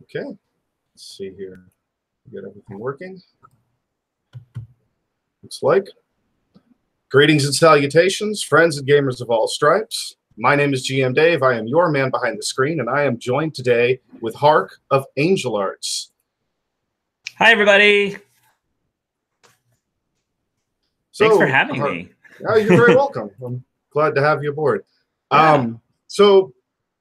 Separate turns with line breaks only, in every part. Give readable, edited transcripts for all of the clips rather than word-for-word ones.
Okay, let's see here. Get everything working. Looks like. Greetings and salutations, friends and gamers of all stripes. My name is GM Dave. I am your man behind the screen, and I am joined today with Hark of AngelArts.
Hi, everybody. Thanks for having me.
Yeah, you're very welcome. I'm glad to have you aboard.
Yeah.
So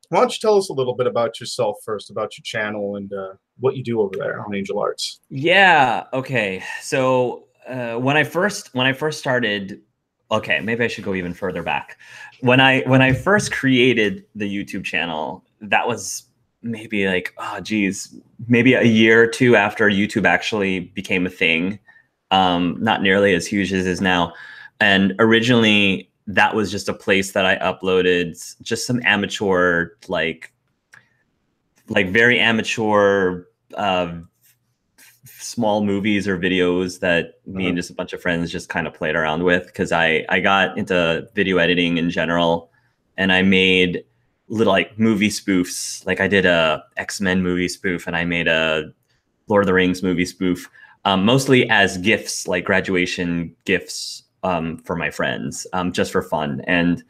why don't you tell us a little bit about yourself first, about your channel and what you do over there on AngelArts?
Yeah. Okay. So when I first started, okay, maybe I should go even further back. When I first created the YouTube channel, that was maybe like, oh geez, maybe a year or two after YouTube actually became a thing. Not nearly as huge as it is now. And originally that was just a place that I uploaded just some amateur, like very amateur, small movies or videos that me and just a bunch of friends just kind of played around with, because I got into video editing in general, and I made little like movie spoofs. Like I did a X-Men movie spoof, and I made a Lord of the Rings movie spoof, mostly as gifts, like graduation gifts, for my friends, just for fun. And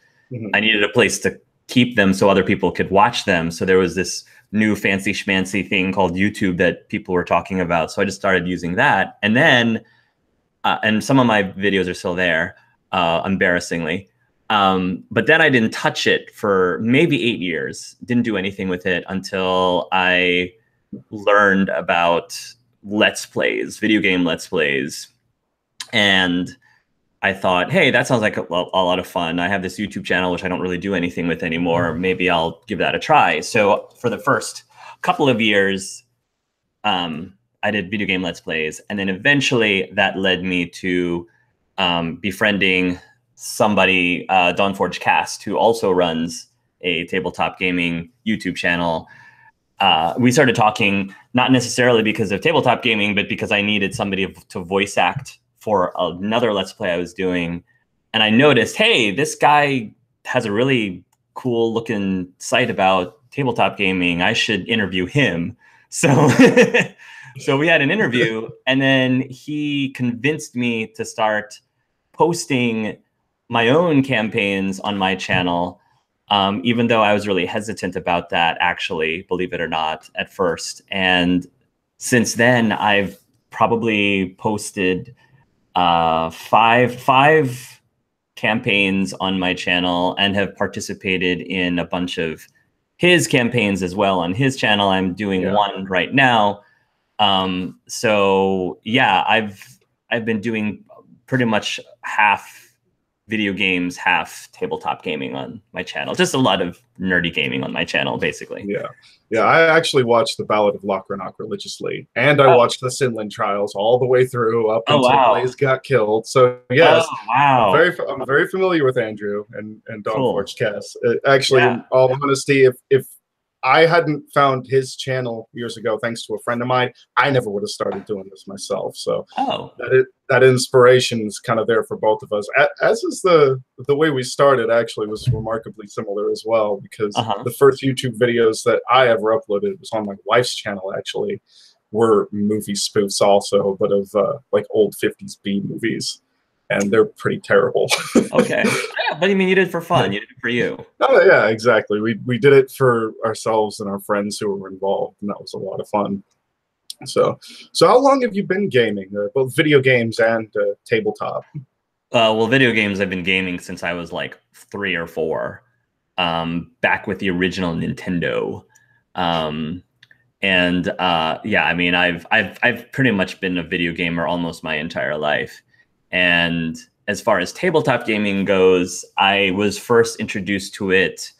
I needed a place to keep them so other people could watch them. So there was this new fancy schmancy thing called YouTube that people were talking about. So I just started using that. And then, and some of my videos are still there, embarrassingly. But then I didn't touch it for maybe 8 years, didn't do anything with it until I learned about Let's Plays, video game Let's Plays. And I thought, hey, that sounds like a lot of fun. I have this YouTube channel, which I don't really do anything with anymore. Maybe I'll give that a try. So for the first couple of years, I did video game Let's Plays. And then eventually that led me to befriending somebody, Dawnforge Cast, who also runs a tabletop gaming YouTube channel. We started talking, not necessarily because of tabletop gaming, but because I needed somebody to voice act for another Let's Play I was doing. And I noticed, hey, this guy has a really cool looking site about tabletop gaming. I should interview him. So, so we had an interview, and then he convinced me to start posting my own campaigns on my channel, even though I was really hesitant about that, actually, believe it or not, at first. And since then, I've probably posted five campaigns on my channel and have participated in a bunch of his campaigns as well on his channel. I'm doing one right now. So yeah, I've been doing pretty much half video games, half tabletop gaming on my channel. Just a lot of nerdy gaming on my channel, basically.
Yeah, I actually watched the Ballad of Lochranach religiously, and I watched the Sinland Trials all the way through up until Blaze got killed. So yes, I'm very familiar with Andrew and Dawnforge Cast. Actually, in all honesty, if I hadn't found his channel years ago, thanks to a friend of mine, I never would have started doing this myself. So that inspiration is kind of there for both of us. As is the way we started, actually, was remarkably similar as well, because the first YouTube videos that I ever uploaded was on my wife's channel, actually, were movie spoofs also, but of like old 50s B movies. And they're pretty terrible.
Okay. Yeah, but I mean, you did it for fun. You did it for you.
Oh, yeah, exactly. We did it for ourselves and our friends who were involved, and that was a lot of fun. So how long have you been gaming, both video games and tabletop?
Well, video games I've been gaming since I was like 3 or 4, back with the original Nintendo. Yeah, I mean, I've pretty much been a video gamer almost my entire life. And as far as tabletop gaming goes, I was first introduced to it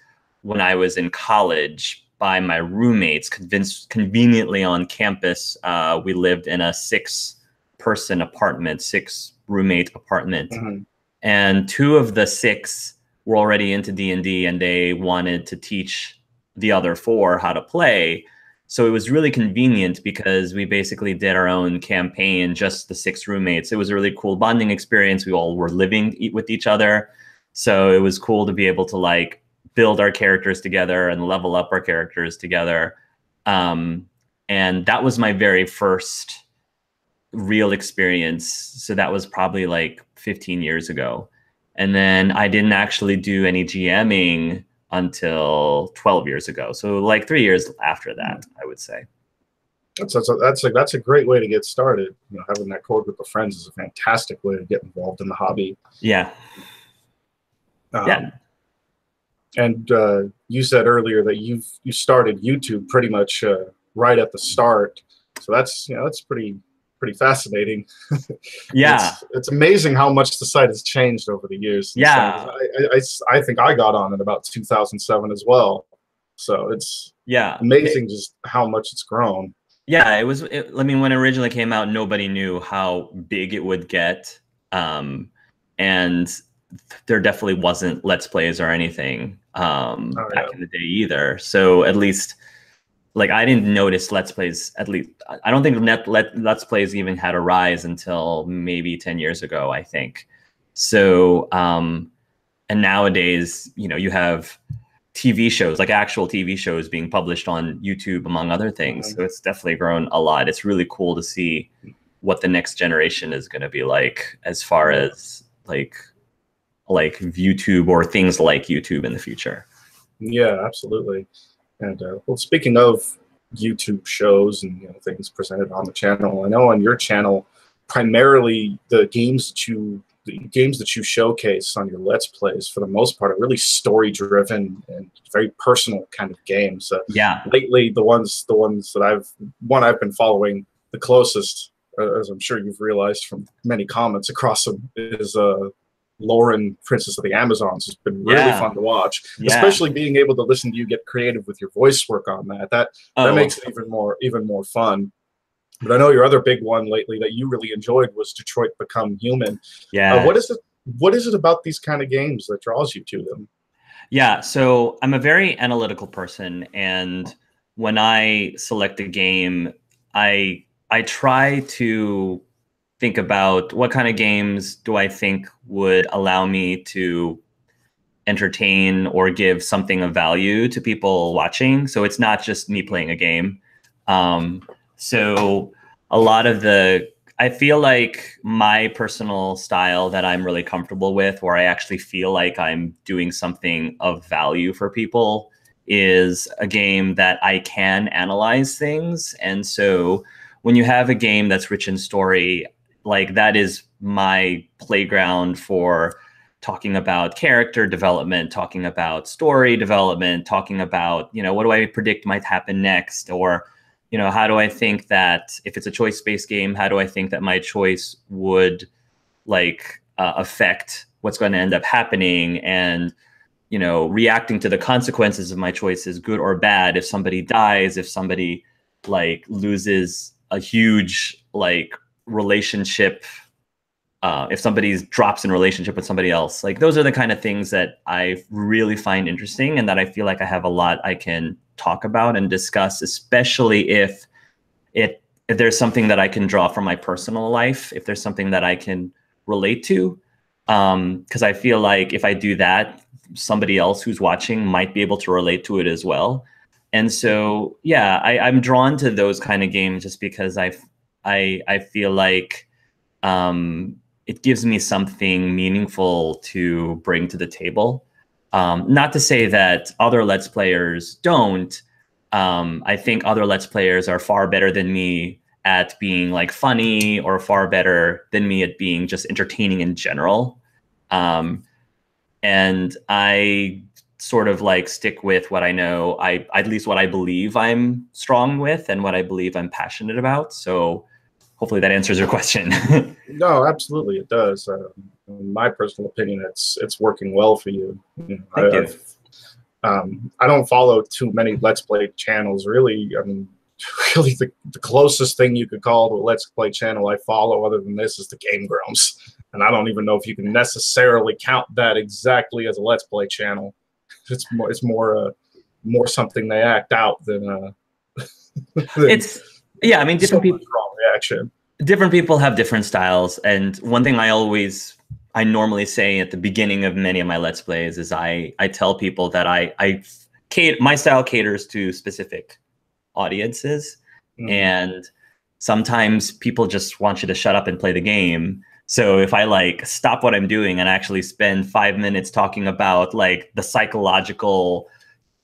when I was in college by my roommates, conveniently on campus. We lived in a 6-person apartment, 6-roommate apartment. And 2 of the 6 were already into D&D, and they wanted to teach the other 4 how to play. So it was really convenient because we basically did our own campaign, just the 6 roommates. It was a really cool bonding experience. We all were living with each other. So it was cool to be able to like build our characters together and level up our characters together. And that was my very first real experience. So that was probably like 15 years ago. And then I didn't actually do any GMing until 12 years ago. So like 3 years after that, I would say.
That's a great way to get started. You know, having that core group of friends is a fantastic way to get involved in the hobby.
Yeah.
Yeah. And you said earlier that you started YouTube pretty much right at the start. So that's pretty fascinating.
Yeah.
It's amazing how much the site has changed over the years.
Yeah.
I think I got on in about 2007 as well. So it's amazing just how much it's grown.
Yeah, I mean, when it originally came out, nobody knew how big it would get. And there definitely wasn't Let's Plays or anything back in the day either. So at least, like, I didn't notice Let's Plays, at least, I don't think Let's Plays even had a rise until maybe 10 years ago, I think. So, and nowadays, you know, you have TV shows, like actual TV shows being published on YouTube, among other things. So it's definitely grown a lot. It's really cool to see what the next generation is going to be like as far as like YouTube or things like YouTube in the future.
Yeah, absolutely. And well, speaking of YouTube shows and things presented on the channel, I know on your channel, primarily the games that you showcase on your Let's Plays, for the most part, are really story-driven and very personal kind of games. Lately, the ones that I've been following the closest, as I'm sure you've realized from many comments across them, is Lauren, Princess of the Amazons. Has been really fun to watch, especially being able to listen to you get creative with your voice work on that. That makes it even more fun. But I know your other big one lately that you really enjoyed was Detroit Become Human.
Yeah.
What is it about these kind of games that draws you to them?
Yeah, so I'm a very analytical person, and when I select a game, I try to think about what kind of games do I think would allow me to entertain or give something of value to people watching. So it's not just me playing a game. So a lot of I feel like my personal style that I'm really comfortable with, where I actually feel like I'm doing something of value for people, is a game that I can analyze things. And so when you have a game that's rich in story, like, that is my playground for talking about character development, talking about story development, talking about, what do I predict might happen next? Or, how do I think that if it's a choice-based game, how do I think that my choice would affect what's going to end up happening? And, reacting to the consequences of my choices, good or bad, if somebody dies, if somebody loses a huge relationship, if somebody drops in relationship with somebody else, those are the kind of things that I really find interesting, and that I feel like I have a lot I can talk about and discuss, especially if there's something that I can draw from my personal life, if there's something that I can relate to, because I feel like if I do that, somebody else who's watching might be able to relate to it as well. And so, yeah, I'm drawn to those kind of games just because I feel like it gives me something meaningful to bring to the table. Not to say that other Let's Players don't. I think other Let's Players are far better than me at being funny, or far better than me at being just entertaining in general. And I sort of stick with what I know, at least what I believe I'm strong with and what I believe I'm passionate about. So hopefully that answers your question.
No, absolutely, it does. In my personal opinion, it's working well for you.
Thank you.
I don't follow too many Let's Play channels, really. I mean, really, the closest thing you could call to a Let's Play channel I follow, other than this, is the Game Grumps. And I don't even know if you can necessarily count that exactly as a Let's Play channel. It's more something they act out than
yeah. I mean, different people.
Reaction.
Different people have different styles, and one thing I normally say at the beginning of many of my Let's Plays is I tell people that my style caters to specific audiences, And sometimes people just want you to shut up and play the game. So if I like stop what I'm doing and actually spend 5 minutes talking about like the psychological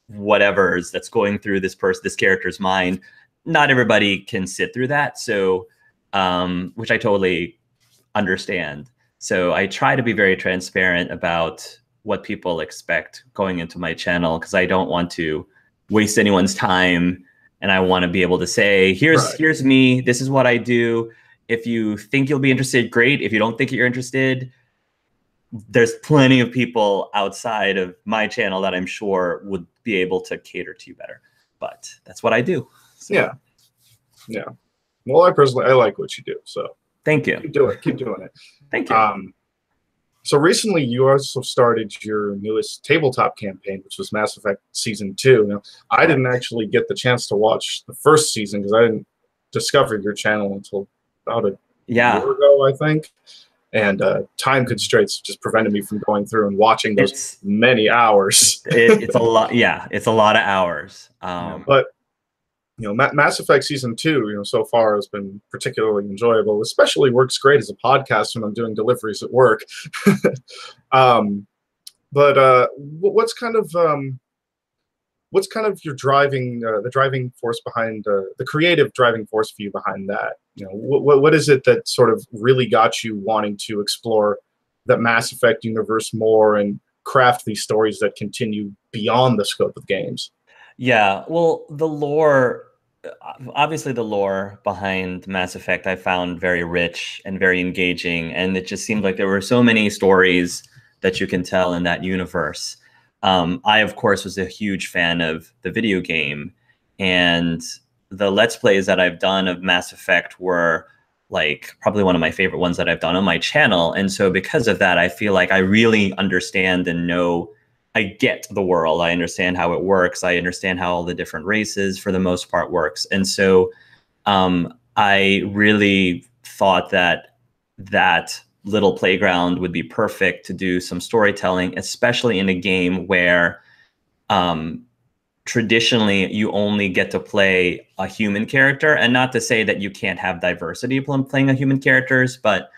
whatever's that's going through this character's mind, not everybody can sit through that. So, which I totally understand. So I try to be very transparent about what people expect going into my channel, because I don't want to waste anyone's time. And I want to be able to say, here's me, this is what I do. If you think you'll be interested, great. If you don't think you're interested, there's plenty of people outside of my channel that I'm sure would be able to cater to you better. But that's what I do. So.
Yeah. Yeah. Well, I like what you do. So
thank you.
Keep doing it.
Thank you.
So recently you also started your newest tabletop campaign, which was Mass Effect Season 2. Now, I didn't actually get the chance to watch the first season because I didn't discover your channel until about a year ago, I think. And time constraints just prevented me from going through and watching those many hours.
It's a lot. Yeah, it's a lot of hours.
But Mass Effect Season 2, so far has been particularly enjoyable. Especially works great as a podcast when I'm doing deliveries at work. But what's kind of your the driving force behind the creative driving force for you behind that? What is it that sort of really got you wanting to explore that Mass Effect universe more and craft these stories that continue beyond the scope of games?
Yeah, well, obviously the lore behind Mass Effect I found very rich and very engaging, and it just seemed like there were so many stories that you can tell in that universe. I, of course, was a huge fan of the video game, and the Let's Plays that I've done of Mass Effect were like probably one of my favorite ones that I've done on my channel. And so because of that, I feel like I really understand and know, I get the world. I understand how it works. I understand how all the different races, for the most part, works. And so I really thought that that little playground would be perfect to do some storytelling, especially in a game where traditionally you only get to play a human character. And not to say that you can't have diversity playing a human characters, but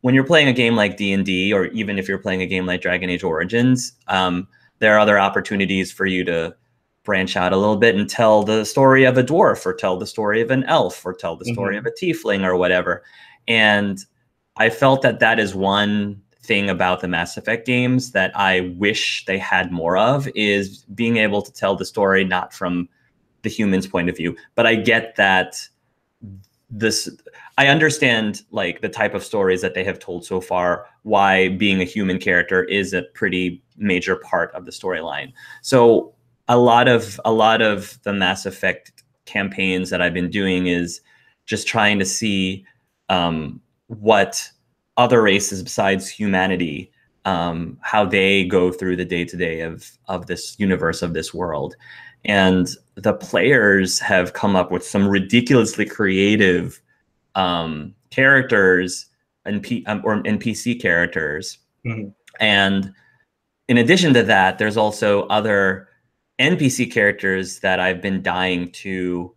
when you're playing a game like D&D, or even if you're playing a game like Dragon Age Origins, there are other opportunities for you to branch out a little bit and tell the story of a dwarf, or tell the story of an elf, or tell the story of a tiefling, or whatever. And I felt that that is one thing about the Mass Effect games that I wish they had more of, is being able to tell the story not from the human's point of view. But I get that I understand like the type of stories that they have told so far, why being a human character is a pretty major part of the storyline. So a lot of the Mass Effect campaigns that I've been doing is just trying to see what other races besides humanity, how they go through the day-to-day of this universe, of this world. And the players have come up with some ridiculously creative characters and or NPC characters. And in addition to that, there's also other NPC characters that I've been dying to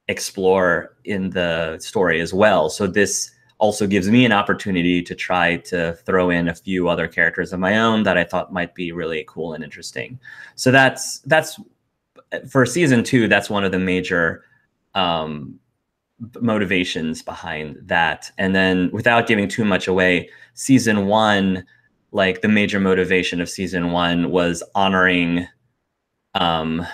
explore in the story as well. So this also gives me an opportunity to try to throw in a few other characters of my own that I thought might be really cool and interesting. So that's for Season 2, that's one of the major motivations behind that. And then, without giving too much away, Season 1, like the major motivation of Season 1 was honoring, I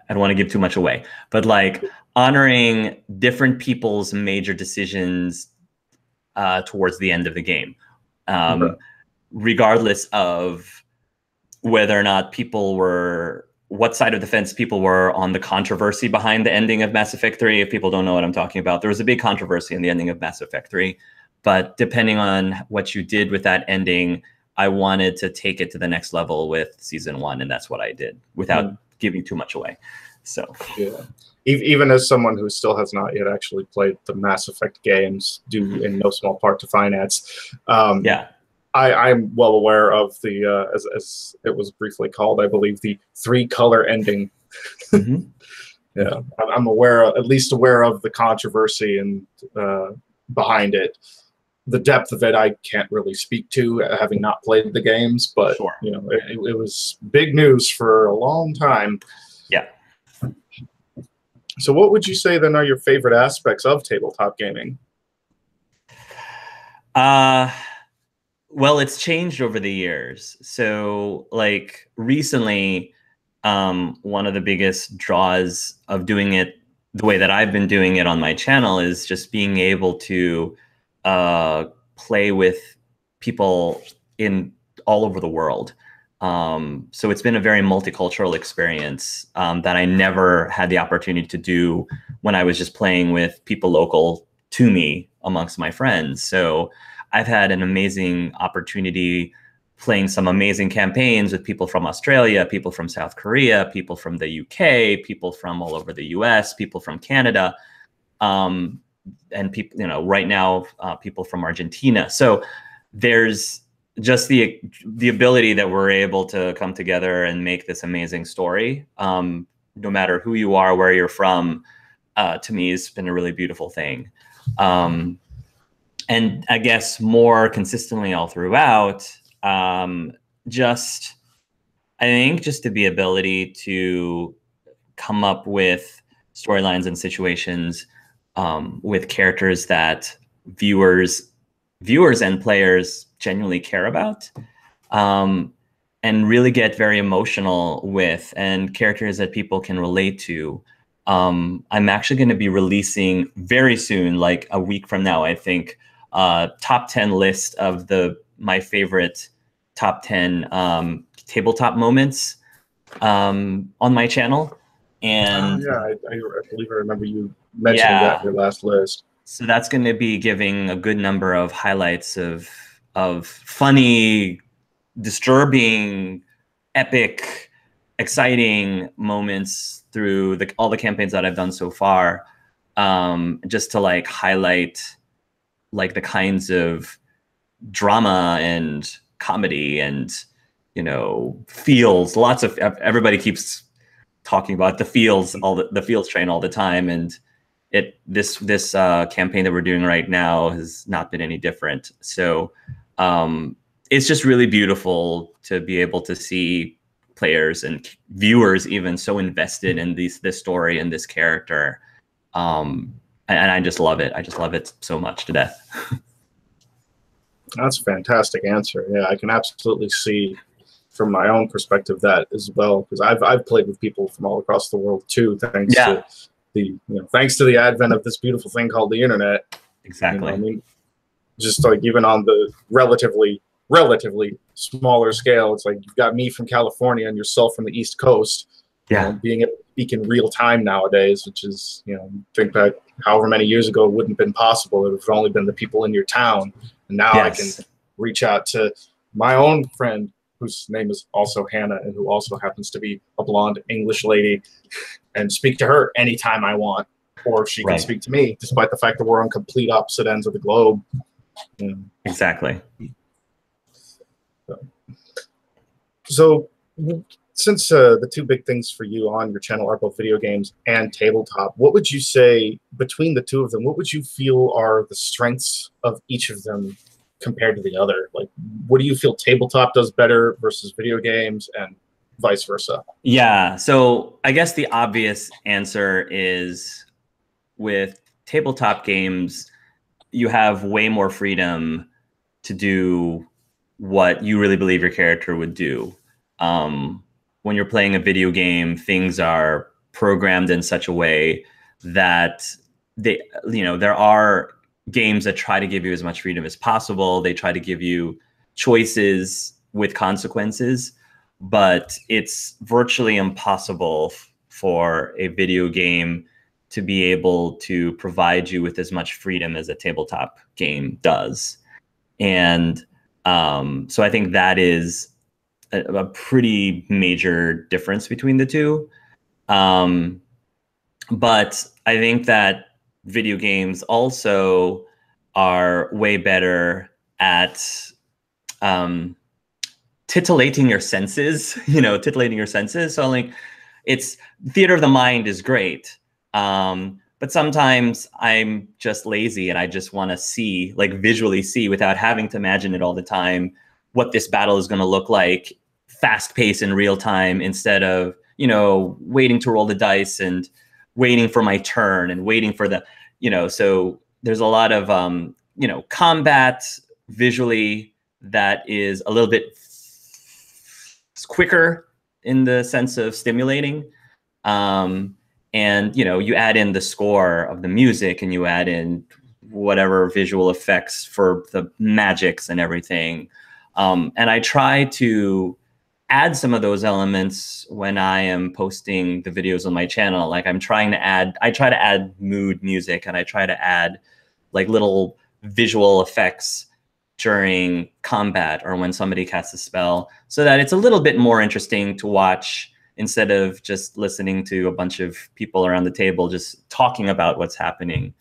don't want to give too much away, but like honoring different people's major decisions towards the end of the game, regardless of whether or not what side of the fence people were on the controversy behind the ending of Mass Effect 3. If people don't know what I'm talking about, there was a big controversy in the ending of Mass Effect 3. But depending on what you did with that ending, I wanted to take it to the next level with Season 1, and that's what I did without giving too much away. So
yeah, even as someone who still has not yet actually played the Mass Effect games, due in no small part to finance, I'm well aware of the as it was briefly called, I believe, the 3-color ending. Yeah, I'm aware, at least aware of the controversy and behind it. The depth of it, I can't really speak to, having not played the games. But
sure.
you know, it was big news for a long time.
Yeah.
So, what would you say then are your favorite aspects of tabletop gaming?
Well, it's changed over the years. So, like recently, one of the biggest draws of doing it the way that I've been doing it on my channel is just being able to play with people in all over the world. So it's been a very multicultural experience that I never had the opportunity to do when I was just playing with people local to me amongst my friends. So I've had an amazing opportunity playing some amazing campaigns with people from Australia, people from South Korea, people from the UK, people from all over the US, people from Canada, and people, you know, right now, people from Argentina. So there's just the ability that we're able to come together and make this amazing story. No matter who you are, where you're from, to me, has been a really beautiful thing. And I guess more consistently all throughout, just, I think just the ability to come up with storylines and situations with characters that viewers and players genuinely care about, and really get very emotional with, and characters that people can relate to. I'm actually going to be releasing very soon, like a week from now, I think, top 10 list of my favorite top 10 tabletop moments on my channel. And
yeah, I believe I remember you mentioning that in your last list.
So that's going to be giving a good number of highlights of funny, disturbing, epic, exciting moments through all the campaigns that I've done so far, just to like highlight like the kinds of drama and comedy and, you know, feels. Lots of, everybody keeps talking about the feels, the feels train all the time, and this campaign that we're doing right now has not been any different. So it's just really beautiful to be able to see players and viewers even so invested in this story and this character. And I just love it. I just love it so much to death.
That's a fantastic answer. Yeah, I can absolutely see from my own perspective that as well, because I've played with people from all across the world too, thanks to thanks to the advent of this beautiful thing called the internet.
Exactly.
You know, I mean, just like even on the relatively smaller scale, it's like you've got me from California and yourself from the East Coast.
Yeah.
You know, being able to speak in real time nowadays, which is, you know, think back however many years ago it wouldn't have been possible. It would have only been the people in your town. And now I can reach out to my own friend, whose name is also Hannah, and who also happens to be a blonde English lady, and speak to her anytime I want, or she can speak to me, despite the fact that we're on complete opposite ends of the globe. You know.
Exactly.
So since the two big things for you on your channel are both video games and tabletop, what would you say between the two of them, what would you feel are the strengths of each of them compared to the other? Like, what do you feel tabletop does better versus video games, and vice versa?
Yeah, so I guess the obvious answer is with tabletop games, you have way more freedom to do what you really believe your character would do. When you're playing a video game, things are programmed in such a way that there are games that try to give you as much freedom as possible. They try to give you choices with consequences, but it's virtually impossible for a video game to be able to provide you with as much freedom as a tabletop game does. And so I think that is a pretty major difference between the two. But I think that video games also are way better at titillating your senses, titillating your senses. So like it's theater of the mind is great. But sometimes I'm just lazy and I just want to see, like visually see, without having to imagine it all the time, what this battle is going to look like, fast paced in real time, instead of, you know, waiting to roll the dice and waiting for my turn and waiting for the, you know, so there's a lot of, you know, combat visually that is a little bit quicker in the sense of stimulating. And, you know, you add in the score of the music and you add in whatever visual effects for the magics and everything. And I try to add some of those elements when I am posting the videos on my channel. Like I try to add mood music, and I try to add like little visual effects during combat or when somebody casts a spell, so that it's a little bit more interesting to watch, instead of just listening to a bunch of people around the table just talking about what's happening.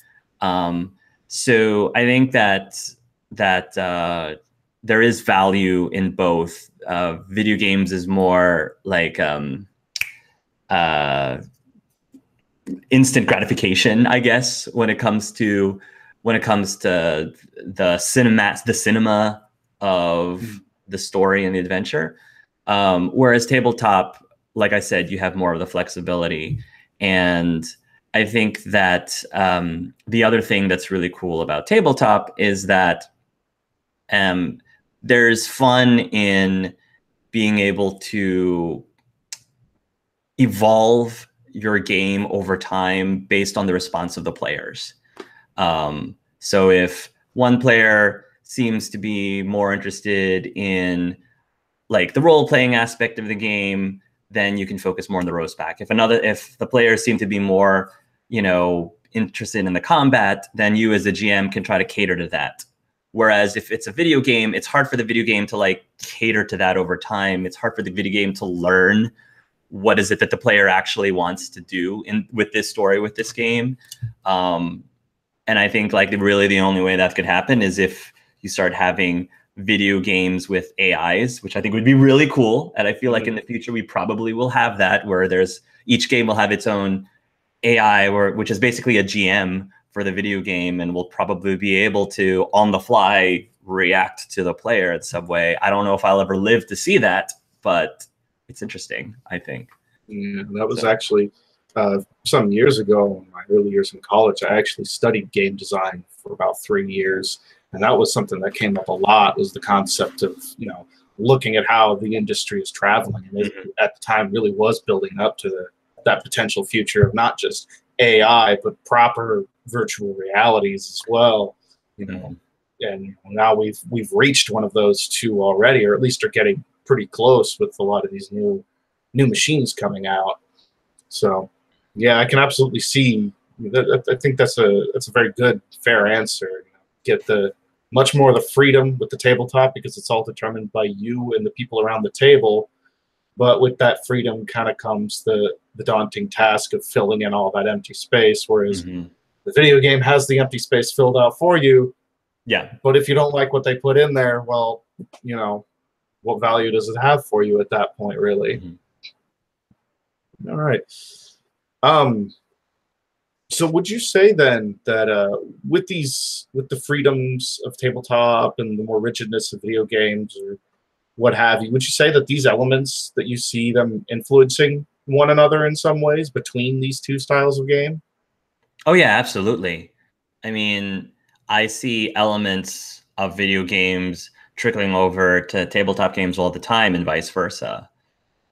So I think that there is value in both. Video games is more like instant gratification, I guess, when it comes to the cinema of the story and the adventure. Whereas tabletop, like I said, you have more of the flexibility. And I think that the other thing that's really cool about tabletop is that there's fun in being able to evolve your game over time based on the response of the players. So if one player seems to be more interested in like the role-playing aspect of the game, then you can focus more on the roast back. If the players seem to be more, you know, interested in the combat, then you as the GM can try to cater to that. Whereas if it's a video game, it's hard for the video game to like cater to that over time. It's hard for the video game to learn what is it that the player actually wants to do with this story, with this game. And I think like really the only way that could happen is if you start having video games with AIs, which I think would be really cool. And I feel like in the future, we probably will have that, where each game will have its own AI, which is basically a GM for the video game, and will probably be able to on the fly react to the player in some way. I don't know if I'll ever live to see that, but it's interesting, I think.
Yeah, that was actually some years ago, in my early years in college, I actually studied game design for about 3 years. And that was something that came up a lot, was the concept of, you know, looking at how the industry is traveling. And it, at the time, really was building up to that potential future of not just AI, but proper virtual realities as well. You know, and now we've reached one of those two already, or at least are getting pretty close with a lot of these new machines coming out. So, yeah, I can absolutely see. I think that's a very good, fair answer. You know, get the much more of the freedom with the tabletop, because it's all determined by you and the people around the table. But with that freedom kind of comes the daunting task of filling in all that empty space, whereas the video game has the empty space filled out for you.
Yeah.
But if you don't like what they put in there, well, you know, what value does it have for you at that point, really? All right. So would you say then that with the freedoms of tabletop and the more rigidness of video games or what have you, would you say that these elements, that you see them influencing one another in some ways between these two styles of game?
Oh yeah, absolutely. I mean, I see elements of video games trickling over to tabletop games all the time, and vice versa.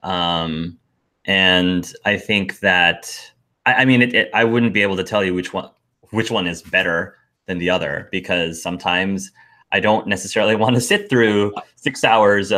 And I think that I mean, I wouldn't be able to tell you which one is better than the other, because sometimes I don't necessarily want to sit through 6 hours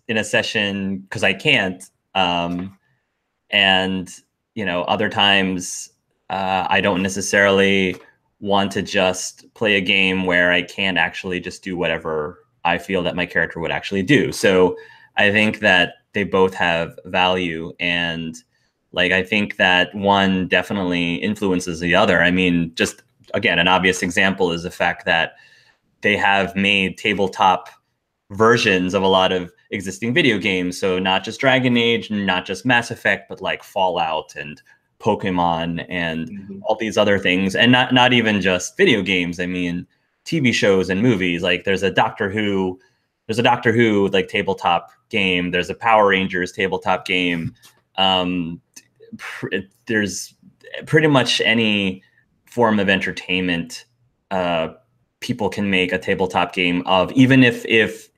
in a session because I can't. And you know, other times I don't necessarily want to just play a game where I can't actually just do whatever I feel that my character would actually do. So I think that they both have value, and like, I think that one definitely influences the other. I mean, just again, an obvious example is the fact that they have made tabletop versions of a lot of, existing video games. So not just Dragon Age, not just Mass Effect, but like Fallout and Pokemon and all these other things. And not even just video games. I mean, TV shows and movies. Like there's a Doctor Who like tabletop game. There's a Power Rangers tabletop game. There's pretty much any form of entertainment people can make a tabletop game of, even if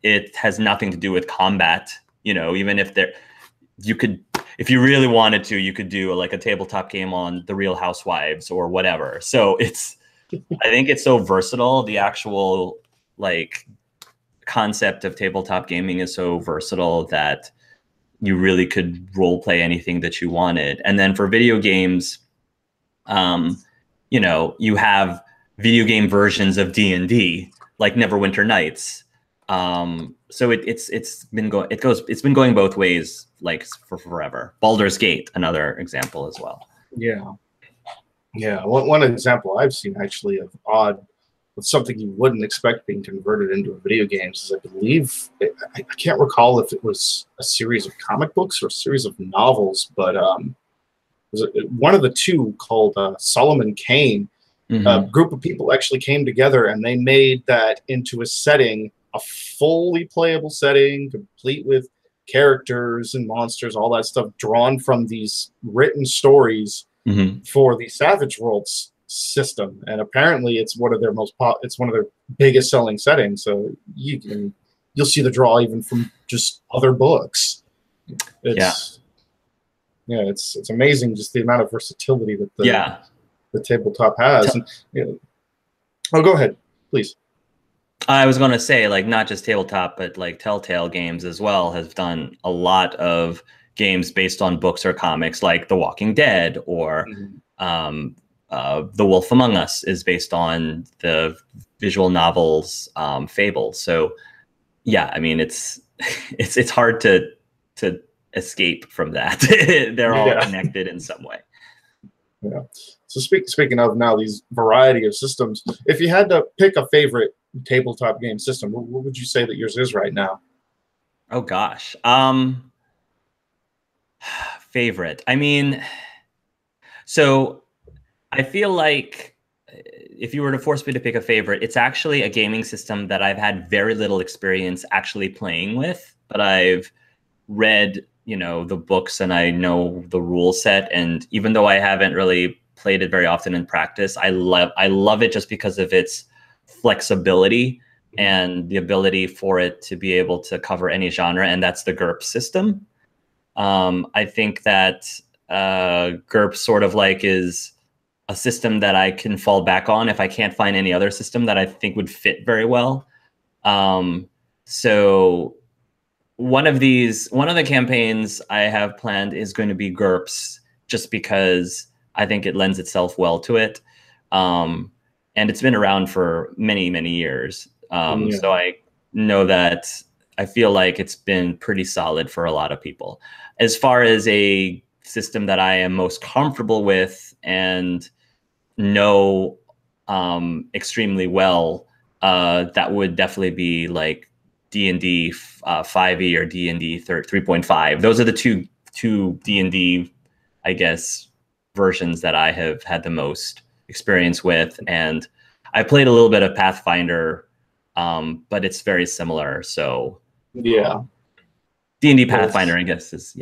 it has nothing to do with combat. You know, even if if you really wanted to, you could do like a tabletop game on The Real Housewives or whatever. So I think it's so versatile. The actual like concept of tabletop gaming is so versatile that you really could role play anything that you wanted. And then for video games, you know, you have video game versions of D&D, like Neverwinter Nights. So it's been going both ways, like for forever. Baldur's Gate, another example as well.
Yeah. One example I've seen actually of something you wouldn't expect being converted into a video game is, I believe, I can't recall if it was a series of comic books or a series of novels, but one of the two called Solomon Kane. A group of people actually came together and they made that into a setting, a fully playable setting, complete with characters and monsters, all that stuff, drawn from these written stories for the Savage Worlds system. And apparently it's one of their biggest selling settings. So you'll see the draw even from just other books. It's amazing just the amount of versatility that the tabletop has. And, go ahead, please.
I was going to say, like, not just tabletop, but like Telltale Games as well has done a lot of games based on books or comics, like The Walking Dead, or The Wolf Among Us is based on the visual novels Fable. So yeah, I mean, it's hard to escape from that. They're all connected in some way.
Yeah. So speaking of now these variety of systems, if you had to pick a favorite tabletop game system, what would you say that yours is right now?
Oh gosh. Favorite. I mean, so I feel like if you were to force me to pick a favorite, it's actually a gaming system that I've had very little experience actually playing with, but I've read, you know, the books and I know the rule set. And even though I haven't really played it very often in practice, I love it just because of its flexibility and the ability for it to be able to cover any genre. And that's the GURPS system. I think that GURPS sort of like is a system that I can fall back on if I can't find any other system that I think would fit very well. So one of the campaigns I have planned is going to be GURPS, just because I think it lends itself well to it. And it's been around for many, many years. So I know that I feel like it's been pretty solid for a lot of people. As far as a system that I am most comfortable with and know extremely well, that would definitely be like D&D 5e or D&D 3.5. Those are the two D&D, I guess, versions that I have had the most experience with. And I played a little bit of Pathfinder, but it's very similar. So D&D Pathfinder, I guess, is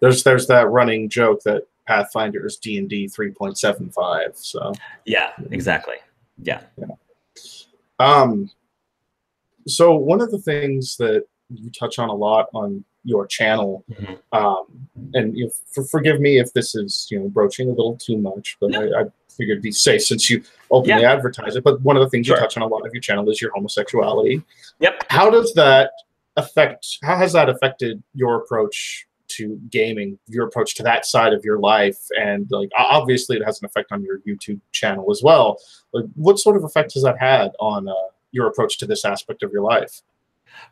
There's that running joke that Pathfinder is D&D 3.75. So
yeah, exactly. Yeah.
So one of the things that you touch on a lot on your channel, and forgive me if this is broaching a little too much, but I figured it'd be safe since you openly advertise it. But one of the things you touch on a lot of your channel is your homosexuality.
Yep.
How has that affected your approach to gaming, your approach to that side of your life? And like, obviously it has an effect on your YouTube channel as well. Like, what sort of effect has that had on your approach to this aspect of your life?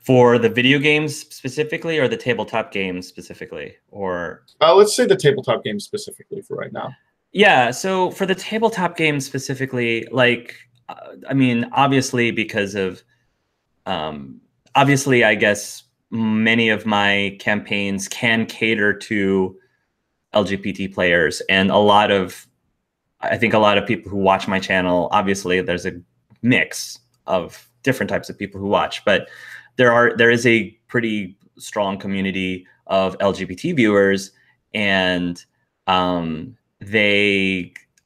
For the video games specifically, or the tabletop games specifically, or
let's say the tabletop games specifically for right now.
Yeah, so for the tabletop games specifically, like, I mean, obviously because of, obviously, I guess many of my campaigns can cater to LGBT players, and I think a lot of people who watch my channel, obviously there's a mix of different types of people who watch, but there is a pretty strong community of LGBT viewers, and a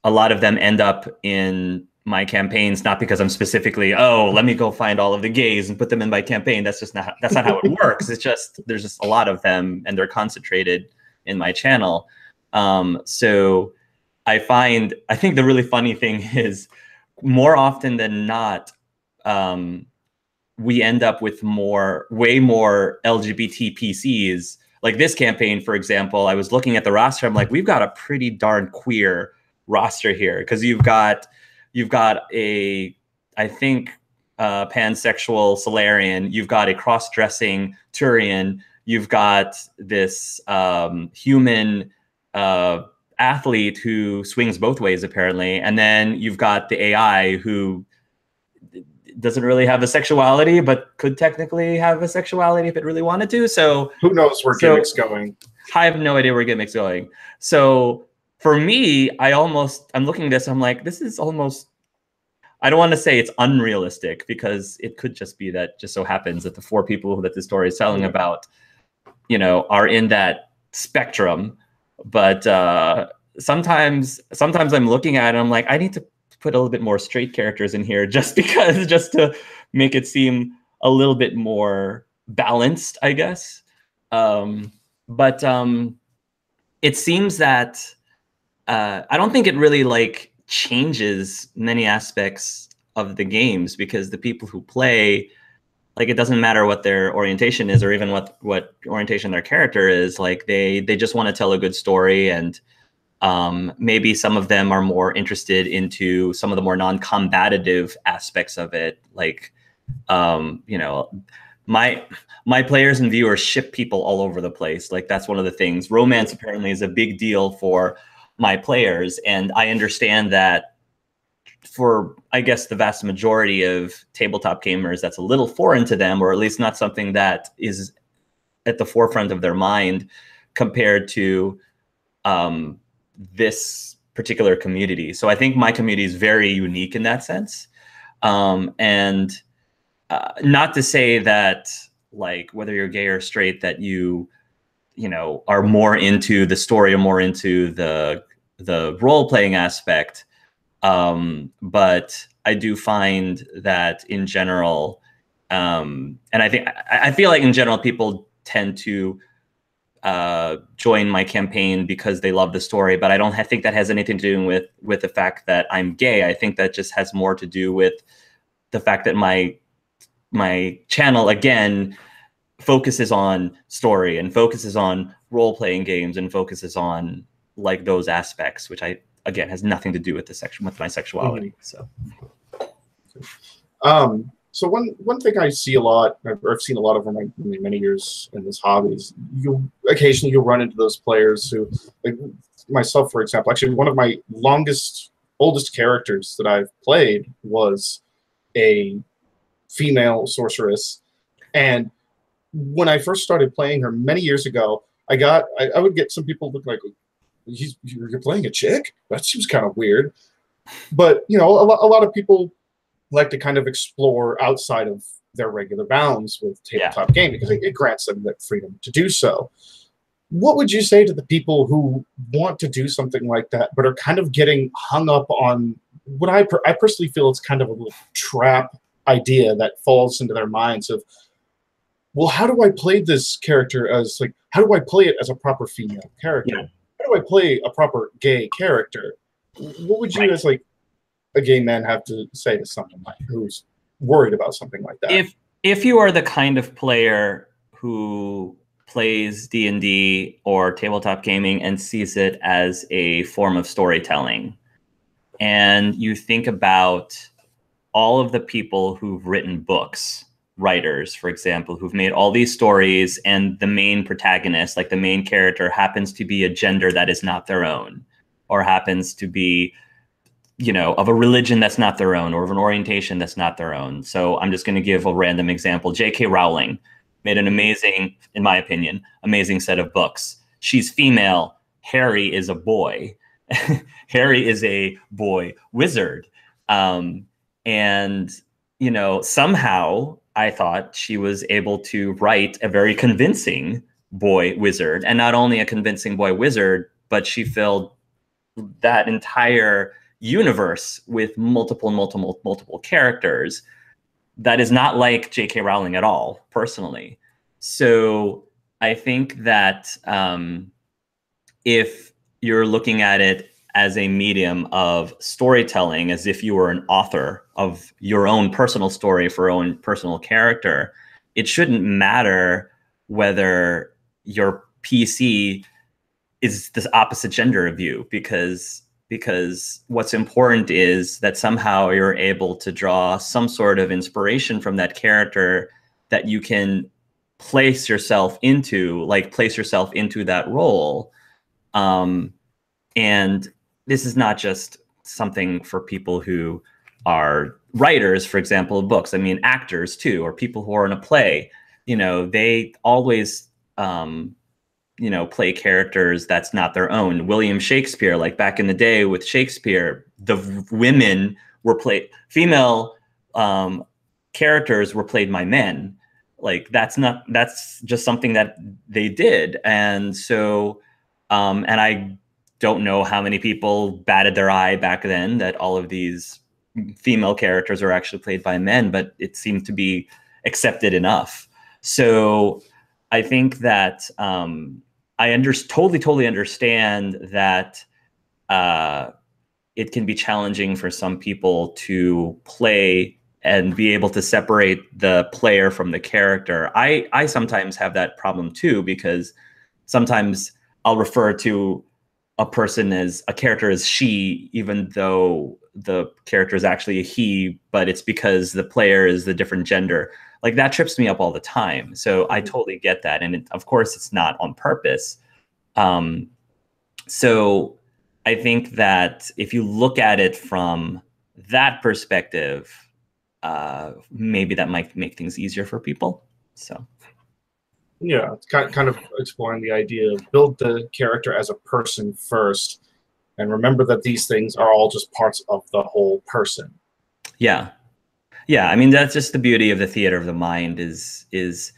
lot of them end up in my campaigns, not because I'm specifically, oh, let me go find all of the gays and put them in my campaign. That's not how it works. It's just, there's just a lot of them and they're concentrated in my channel. So I think the really funny thing is, more often than not, we end up with way more LGBT PCs. Like this campaign, for example, I was looking at the roster. I'm like, we've got a pretty darn queer roster here, because you've got a, I think, pansexual Solarian, you've got a cross-dressing Turian, you've got this human athlete who swings both ways apparently, and then you've got the AI who doesn't really have a sexuality, but could technically have a sexuality if it really wanted to. So
who knows where gimmick's going?
I have no idea where gimmick's going. So for me, I'm looking at this, I'm like, this is almost, I don't want to say it's unrealistic, because it could just be that just so happens that the 4 people that the story is telling about, are in that spectrum. But sometimes I'm looking at it, I'm like, I need to put a little bit more straight characters in here just to make it seem a little bit more balanced, I guess. But it seems that I don't think it really changes many aspects of the games, because the people who play, it doesn't matter what their orientation is, or even what orientation their character is. They just want to tell a good story, and maybe some of them are more interested into some of the more non-combative aspects of it. My players and viewers ship people all over the place. That's one of the things. Romance apparently is a big deal for my players, and I understand that for, I guess, the vast majority of tabletop gamers, that's a little foreign to them, or at least not something that is at the forefront of their mind compared to this particular community. So I think my community is very unique in that sense. And not to say that, whether you're gay or straight, that you are more into the story or more into the role-playing aspect. But I do find that in general, and I feel like in general, people tend to join my campaign because they love the story, but I don't think that has anything to do with the fact that I'm gay. I think that just has more to do with the fact that my channel, again, focuses on story and focuses on role-playing games and focuses on those aspects, which again has nothing to do with my sexuality.
So one thing I see a lot, or I've seen a lot over my many years in this hobby, is occasionally you'll run into those players who, myself, for example. Actually, one of my oldest characters that I've played was a female sorceress, and when I first started playing her many years ago, I would get some people look like, you're playing a chick? That seems kind of weird. But a lot of people like to kind of explore outside of their regular bounds with tabletop gaming, because it grants them that freedom to do so. What would you say to the people who want to do something like that, but are kind of getting hung up on what I personally feel it's kind of a little trap idea that falls into their minds of, well, how do I play this character as, how do I play it as a proper female character? Yeah. How do I play a proper gay character? What would you, as a gay man, have to say to someone who's worried about something like that?
If you are the kind of player who plays D&D or tabletop gaming and sees it as a form of storytelling, and you think about all of the people who've written books, writers, for example, who've made all these stories, and the main protagonist, the main character, happens to be a gender that is not their own, or happens to be, of a religion that's not their own, or of an orientation that's not their own. So I'm just going to give a random example. J.K. Rowling. made an amazing, in my opinion, amazing set of books. She's female. Harry is a boy. Harry is a boy wizard. And, you know, somehow I thought she was able to write a very convincing boy wizard. And not only a convincing boy wizard, but she filled that entire universe with multiple characters that is not like J.K. Rowling at all, personally. So I think that if you're looking at it as a medium of storytelling, as if you were an author of your own personal story for your own personal character, it shouldn't matter whether your PC is the opposite gender of you, because what's important is that somehow you're able to draw some sort of inspiration from that character that you can place yourself into that role. And this is not just something for people who are writers, for example, of books. I mean, actors too, or people who are in a play, you know, they always, you know, play characters that's not their own. William Shakespeare, like back in the day with Shakespeare, the women were played, female characters were played by men. Like that's just something that they did. And so, and I don't know how many people batted their eye back then that all of these female characters are actually played by men, but it seemed to be accepted enough. So I think that I totally understand that it can be challenging for some people to play and be able to separate the player from the character. I sometimes have that problem too, because sometimes I'll refer to a character as she, even though the character is actually a he, but it's because the player is the different gender. Like that trips me up all the time. So I totally get that. And of course it's not on purpose. So I think that if you look at it from that perspective, maybe that might make things easier for people. So.
Yeah, it's kind of exploring the idea of build the character as a person first, and remember that these things are all just parts of the whole person.
Yeah. Yeah, I mean, that's just the beauty of the theater of the mind is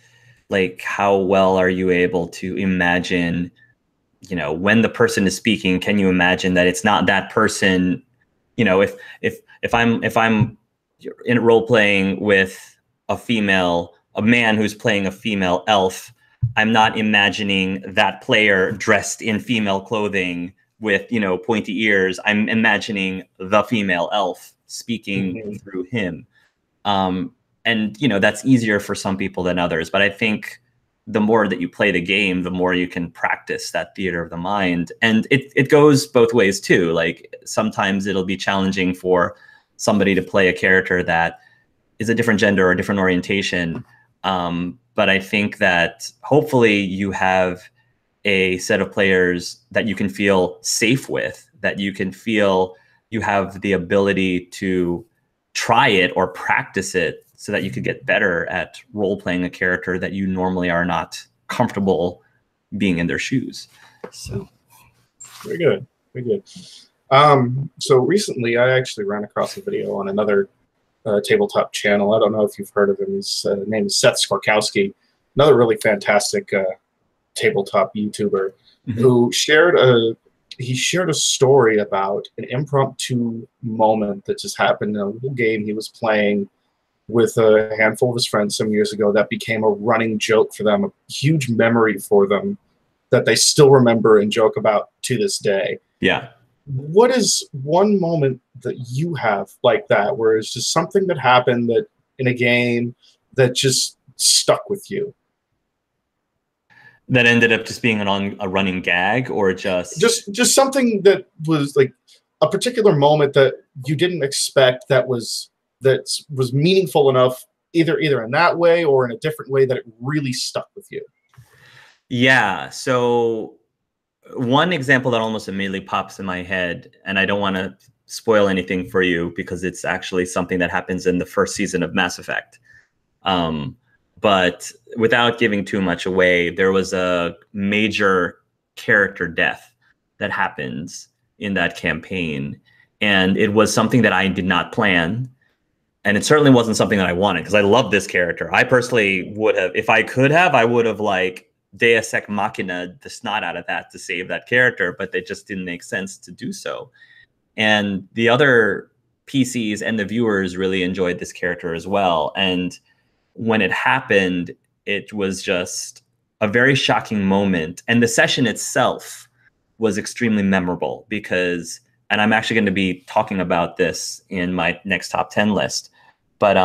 like, how well are you able to imagine, you know, when the person is speaking, can you imagine that it's not that person? You know, if I'm in role playing with a man who's playing a female elf, I'm not imagining that player dressed in female clothing with, you know, pointy ears. I'm imagining the female elf speaking through him. And, you know, that's easier for some people than others. But I think the more that you play the game, the more you can practice that theater of the mind. And it goes both ways too. Like sometimes it'll be challenging for somebody to play a character that is a different gender or a different orientation. But I think that hopefully you have a set of players that you can feel safe with, that you can feel you have the ability to try it or practice it so that you could get better at role-playing a character that you normally are not comfortable being in their shoes. So
very good. Very good. So recently I actually ran across a video on another tabletop channel. I don't know if you've heard of him. His name is Seth Skorkowski, another really fantastic tabletop YouTuber who shared a story about an impromptu moment that just happened in a little game he was playing with a handful of his friends some years ago that became a running joke for them, a huge memory for them that they still remember and joke about to this day.
Yeah.
What is one moment that you have like that, where it's just something that happened that in a game that just stuck with you?
That ended up just being a running gag, or just
something that was like a particular moment that you didn't expect that was meaningful enough, either in that way or in a different way, that it really stuck with you.
Yeah. So one example that almost immediately pops in my head, and I don't want to spoil anything for you because it's actually something that happens in the first season of Mass Effect. but without giving too much away, there was a major character death that happens in that campaign. And it was something that I did not plan. And it certainly wasn't something that I wanted, because I love this character. I personally would have, if I could have, I would have like Deus Ex Machina the snot out of that to save that character, but it just didn't make sense to do so. And the other PCs and the viewers really enjoyed this character as well. And when it happened, it was just a very shocking moment. And the session itself was extremely memorable because, and I'm actually going to be talking about this in my next top 10 list, but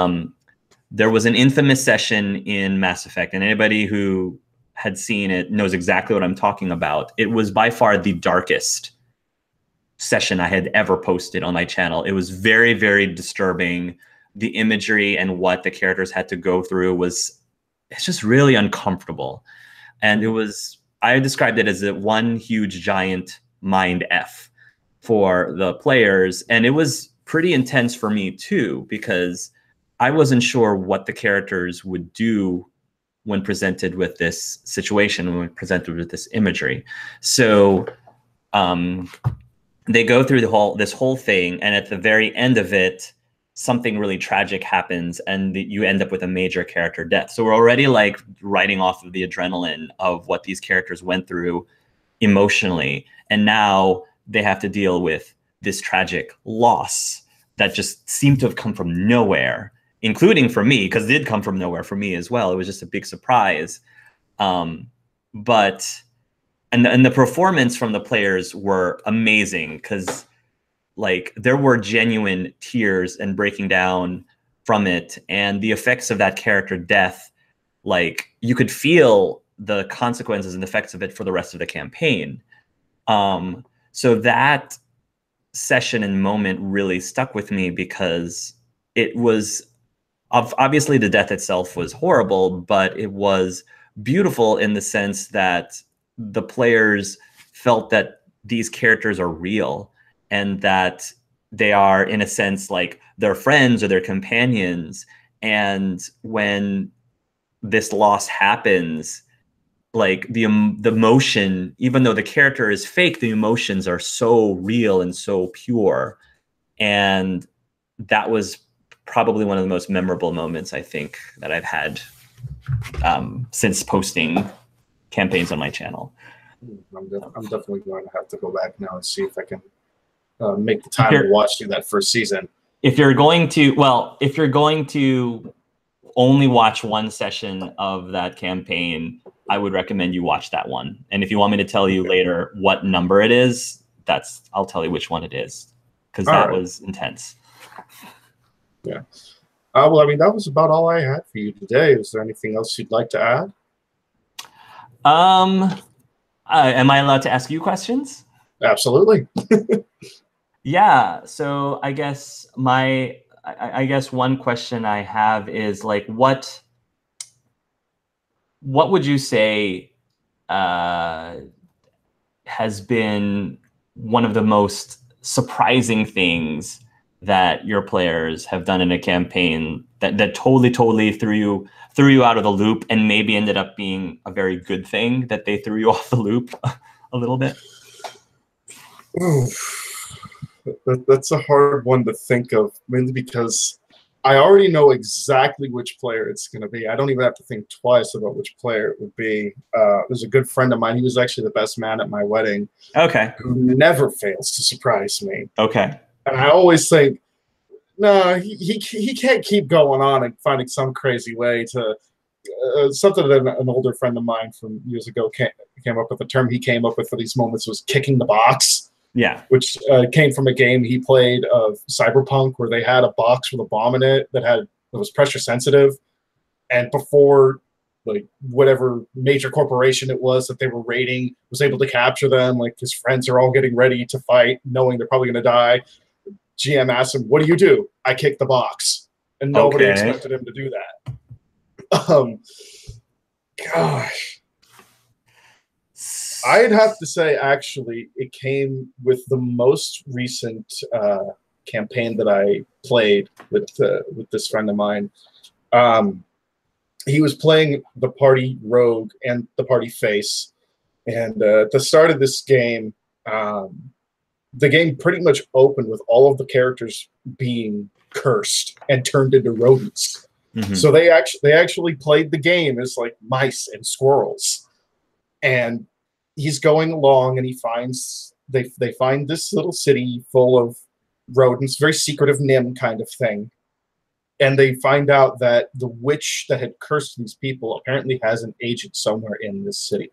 there was an infamous session in Mass Effect, and anybody who had seen it knows exactly what I'm talking about. It was by far the darkest session I had ever posted on my channel. It was very, very disturbing. The imagery and what the characters had to go through was, it's just really uncomfortable. And it was, I described it as a one huge giant mind F for the players. And it was pretty intense for me too, because I wasn't sure what the characters would do when presented with this situation, when presented with this imagery. So they go through this whole thing, and at the very end of it, something really tragic happens, and you end up with a major character death. So we're already like riding off of the adrenaline of what these characters went through emotionally, and now they have to deal with this tragic loss that just seemed to have come from nowhere, including for me, because it did come from nowhere for me as well. It was just a big surprise. But the performance from the players were amazing, because like there were genuine tears and breaking down from it, and the effects of that character death, like you could feel the consequences and effects of it for the rest of the campaign. So that session and moment really stuck with me, because it was obviously the death itself was horrible, but it was beautiful in the sense that the players felt that these characters are real, and that they are, in a sense, like their friends or their companions. And when this loss happens, like the emotion, even though the character is fake, the emotions are so real and so pure. And that was probably one of the most memorable moments, I think, that I've had since posting campaigns on my channel.
I'm definitely going to have to go back now and see if I can make the time to watch through that first season.
If you're going to only watch one session of that campaign, I would recommend you watch that one. And if you want me to tell you later what number it is, I'll tell you which one it is, because that was intense.
Yeah. Well, I mean, that was about all I had for you today. Is there anything else you'd like to add?
Am I allowed to ask you questions?
Absolutely.
Yeah. So I guess one question I have is like, what would you say has been one of the most surprising things that your players have done in a campaign that totally threw you out of the loop, and maybe ended up being a very good thing that they threw you off the loop a little bit?
That's a hard one to think of, mainly because I already know exactly which player it's going to be. I don't even have to think twice about which player it would be. There's a good friend of mine. He was actually the best man at my wedding.
Okay.
Who never fails to surprise me.
Okay.
And I always think, no, he can't keep going on and finding some crazy way to something that an older friend of mine from years ago came up with. The term he came up with for these moments was kicking the box.
Yeah,
which came from a game he played of Cyberpunk, where they had a box with a bomb in it that was pressure sensitive, and before like whatever major corporation it was that they were raiding was able to capture them, like his friends are all getting ready to fight, knowing they're probably going to die. GM asked him, "What do you do?" "I kick the box," and nobody expected him to do that. Gosh. I'd have to say, actually, it came with the most recent campaign that I played with this friend of mine. he was playing the party rogue and the party face. And at the start of this game, the game pretty much opened with all of the characters being cursed and turned into rodents. Mm-hmm. So they actually played the game as like mice and squirrels. And he's going along, and he finds they find this little city full of rodents, very secretive Nim kind of thing. And they find out that the witch that had cursed these people apparently has an agent somewhere in this city.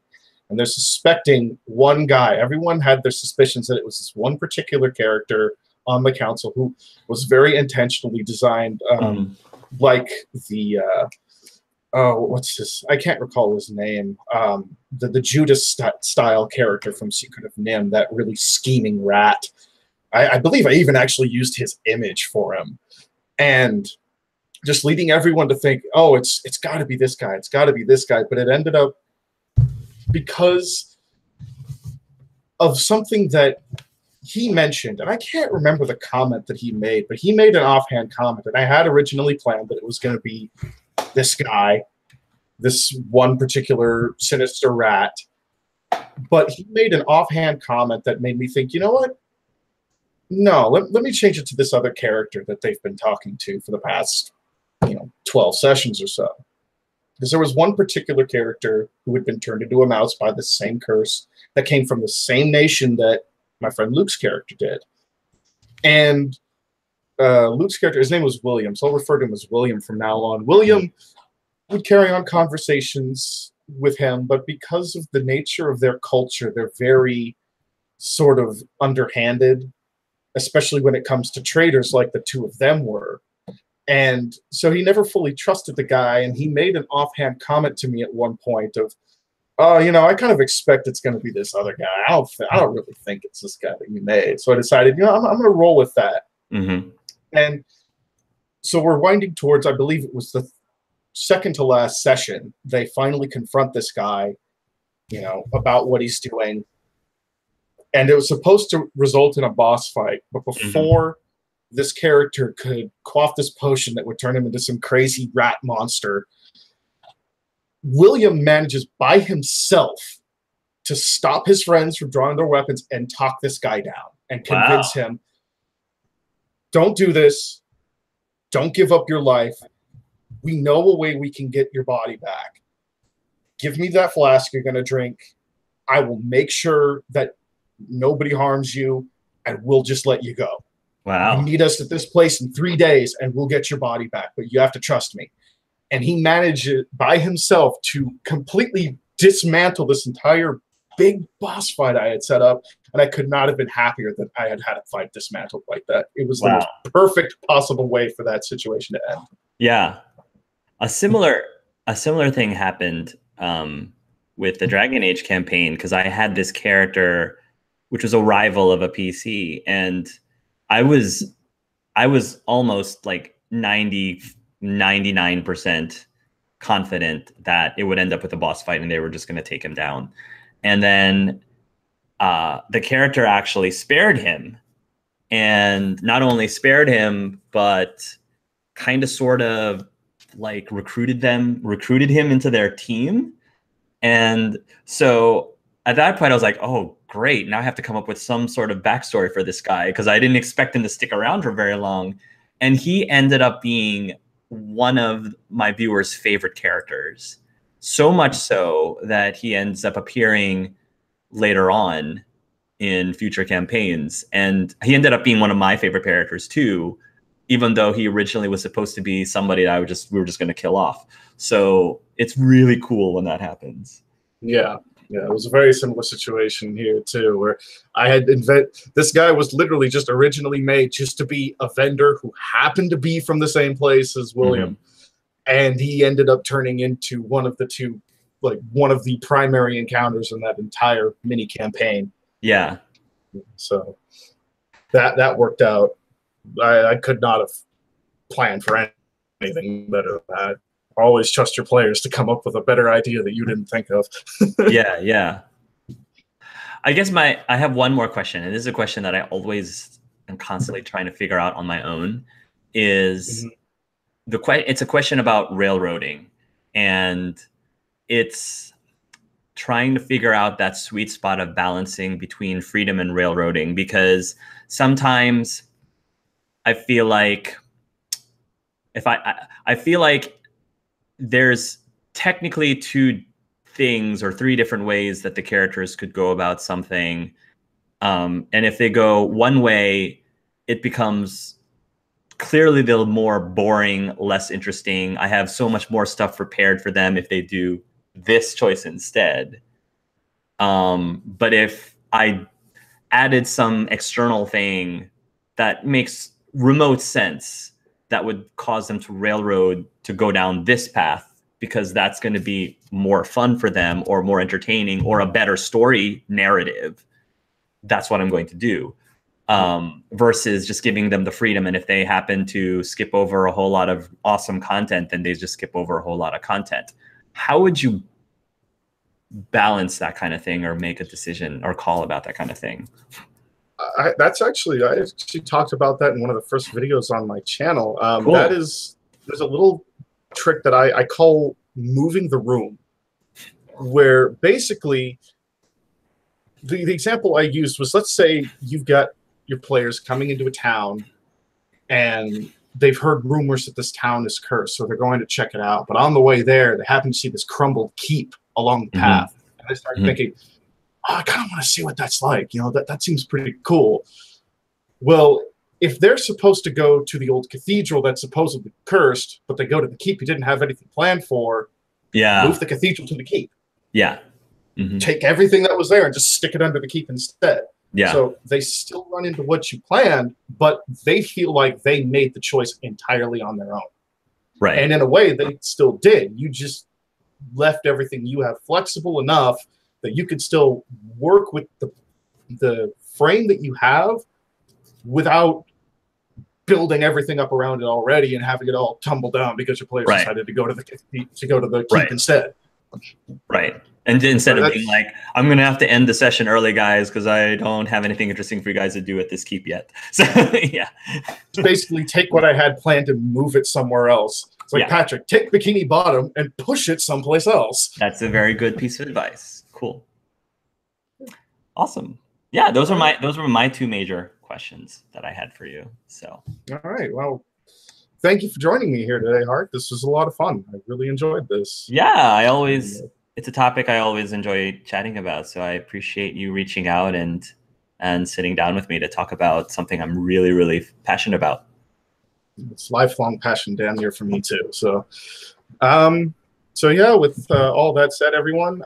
And they're suspecting one guy. Everyone had their suspicions that it was this one particular character on the council who was very intentionally designed, like the what's his? I can't recall his name. The Judas style character from Secret of Nim, that really scheming rat. I believe I even actually used his image for him, and just leading everyone to think, oh, it's got to be this guy. It's got to be this guy. But it ended up, because of something that he mentioned, and I can't remember the comment that he made, but he made an offhand comment, and I had originally planned that it was going to be this guy, this one particular sinister rat, but he made an offhand comment that made me think, you know what? No, let me change it to this other character that they've been talking to for the past, 12 sessions or so. Because there was one particular character who had been turned into a mouse by the same curse that came from the same nation that my friend Luke's character did. And Luke's character, his name was William, so I'll refer to him as William from now on. William would carry on conversations with him, but because of the nature of their culture, they're very sort of underhanded, especially when it comes to traders like the two of them were. And so he never fully trusted the guy, and he made an offhand comment to me at one point of, oh, I kind of expect it's going to be this other guy. I don't really think it's this guy that you made. So I decided, I'm going to roll with that. Mm-hmm. And so we're winding towards, I believe it was the second to last session, they finally confront this guy, about what he's doing. And it was supposed to result in a boss fight. But before this character could quaff this potion that would turn him into some crazy rat monster, William manages by himself to stop his friends from drawing their weapons and talk this guy down and convince him, don't do this. Don't give up your life. We know a way we can get your body back. Give me that flask you're going to drink. I will make sure that nobody harms you, and we'll just let you go.
Wow.
You meet us at this place in 3 days, and we'll get your body back, but you have to trust me. And he managed by himself to completely dismantle this entire big boss fight I had set up, and I could not have been happier that I had had a fight dismantled like that. It was the most perfect possible way for that situation to end.
Yeah. A similar thing happened with the Dragon Age campaign, because I had this character which was a rival of a PC, and I was almost like 99% confident that it would end up with a boss fight and they were just going to take him down. And then the character actually spared him, and not only spared him, but kind of sort of like recruited him into their team. And so at that point I was like, oh, great. Now I have to come up with some sort of backstory for this guy, because I didn't expect him to stick around for very long. And he ended up being one of my viewers' favorite characters. So much so that he ends up appearing later on in future campaigns. And he ended up being one of my favorite characters too, even though he originally was supposed to be somebody that we were just going to kill off. So it's really cool when that happens.
Yeah. Yeah, it was a very similar situation here too, where I had this guy was literally just originally made just to be a vendor who happened to be from the same place as William, and he ended up turning into one of the primary encounters in that entire mini campaign.
Yeah.
So that worked out. I could not have planned for anything better than that. Always trust your players to come up with a better idea that you didn't think of.
Yeah. I guess I have one more question, and this is a question that I always am constantly trying to figure out on my own. It's a question about railroading. and it's trying to figure out that sweet spot of balancing between freedom and railroading, because sometimes I feel like I feel like there's technically two things or three different ways that the characters could go about something. And if they go one way, it becomes clearly the more boring, less interesting. I have so much more stuff prepared for them if they do this choice instead. But if I added some external thing that makes remote sense, that would cause them to railroad to go down this path, because that's going to be more fun for them or more entertaining or a better story narrative, that's what I'm going to do. Versus just giving them the freedom. And if they happen to skip over a whole lot of awesome content, then they just skip over a whole lot of content. How would you balance that kind of thing, or make a decision or call about that kind of thing?
I actually talked about that in one of the first videos on my channel.
Cool.
There's a little trick that I call moving the room, where basically the example I used was, let's say you've got your players coming into a town and they've heard rumors that this town is cursed, so they're going to check it out. But on the way there, they happen to see this crumbled keep along the path. And they start thinking, oh, I kind of want to see what that's like. You know, that seems pretty cool. Well, if they're supposed to go to the old cathedral that's supposedly cursed, but they go to the keep you didn't have anything planned for, move the cathedral to the keep.
Yeah.
Take everything that was there and just stick it under the keep instead.
Yeah.
So they still run into what you planned, but they feel like they made the choice entirely on their own.
Right.
And in a way, they still did. You just left everything you have flexible enough that you could still work with the frame that you have without building everything up around it already and having it all tumble down because your players decided to go to the keep instead.
Right. And instead of being like, I'm going to have to end the session early, guys, because I don't have anything interesting for you guys to do at this keep yet. So, yeah.
Basically, take what I had planned and move it somewhere else. It's like, Patrick, take Bikini Bottom and push it someplace else.
That's a very good piece of advice. Cool. Awesome. Yeah, those were my two major questions that I had for you. So.
All right. Well, thank you for joining me here today, Hark. This was a lot of fun. I really enjoyed this.
Yeah, it's a topic I always enjoy chatting about. So I appreciate you reaching out and sitting down with me to talk about something I'm really, really passionate about.
It's lifelong passion damn near for me too. So, yeah, with all that said, everyone,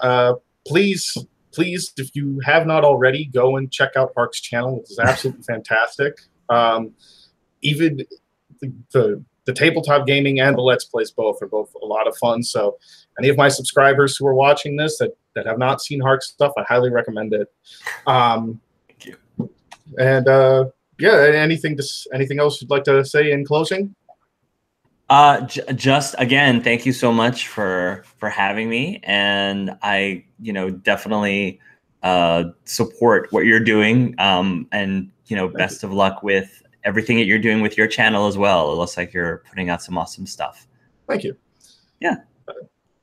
please, if you have not already, go and check out Hark's channel. It's absolutely fantastic. Even the tabletop gaming and the Let's Plays are both a lot of fun. So any of my subscribers who are watching this that have not seen Hark's stuff, I highly recommend it.
Thank you.
And yeah, anything else you'd like to say in closing?
Just again, thank you so much for having me, and I definitely support what you're doing, and best of luck with everything that you're doing with your channel as well. It looks like you're putting out some awesome stuff.
Thank you.
Yeah.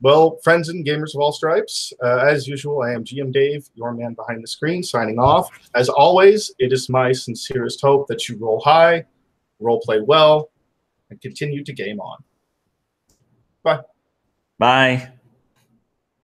Well, friends and gamers of all stripes, as usual, I am GM Dave, your man behind the screen, signing off. As always, it is my sincerest hope that you roll high, role play well, and continue to game on. Bye.
Bye.